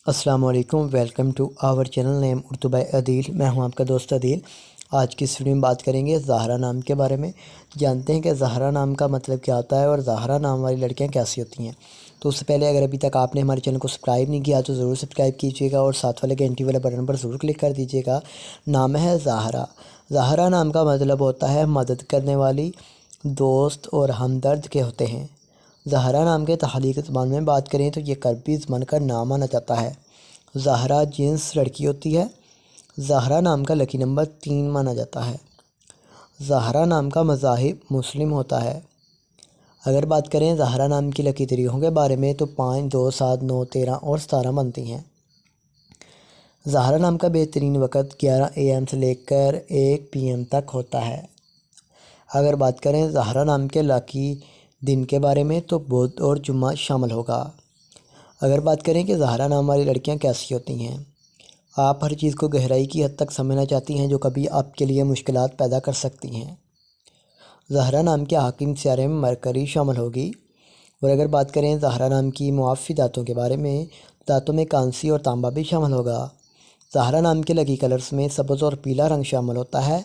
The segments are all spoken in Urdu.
السلام علیکم، welcome to our channel name Urdu by Adeel. میں ہوں آپ کا دوست عدیل۔ آج کی اس ویڈیو میں بات کریں گے زہرا نام کے بارے میں۔ جانتے ہیں کہ زہرا نام کا مطلب کیا ہوتا ہے اور زہرا نام والی لڑکیاں کیسی ہوتی ہیں۔ تو اس سے پہلے اگر ابھی تک آپ نے ہمارے چینل کو سبسکرائب نہیں کیا تو ضرور سبسکرائب کیجیے گا اور ساتھ والے گھنٹی والے بٹن پر ضرور کلک کر دیجیے گا۔ نام ہے زہرا۔ زہرا نام کا مطلب ہوتا ہے مدد کرنے والی، دوست اور ہمدرد کے ہوتے ہیں۔ زہرا نام کے تخلیقی زبان میں بات کریں تو یہ کربی زبان کا نام مانا جاتا ہے۔ زہرا جنس لڑکی ہوتی ہے۔ زہرا نام کا لکی نمبر 3 مانا جاتا ہے۔ زہرا نام کا مذہب مسلم ہوتا ہے۔ اگر بات کریں زہرا نام کی لکی تاریخوں کے بارے میں تو 5، 2، 7، 9، 13 اور 17 بنتی ہیں۔ زہرا نام کا بہترین وقت 11 AM سے لے کر 1 PM تک ہوتا ہے۔ اگر بات کریں زہرا نام کے لکی دن کے بارے میں تو بدھ اور جمعہ شامل ہوگا۔ اگر بات کریں کہ زہرا نام والی لڑکیاں کیسی ہوتی ہیں، آپ ہر چیز کو گہرائی کی حد تک سمجھنا چاہتی ہیں جو کبھی آپ کے لیے مشکلات پیدا کر سکتی ہیں۔ زہرا نام کے حاکم سیارے میں مرکری شامل ہوگی۔ اور اگر بات کریں زہرا نام کی معافی دانتوں کے بارے میں، دانتوں میں کانسی اور تانبا بھی شامل ہوگا۔ زہرا نام کے لکی کلرز میں سبز اور پیلا رنگ شامل ہوتا ہے۔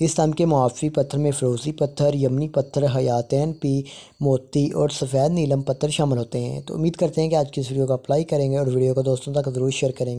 اس نام کے معافی پتھر میں فیروزی پتھر، یمنی پتھر، حیاتین پی، موتی اور سفید نیلم پتھر شامل ہوتے ہیں۔ تو امید کرتے ہیں کہ آج کی اس ویڈیو کو اپلائی کریں گے اور ویڈیو کو دوستوں تک ضرور شیئر کریں گے۔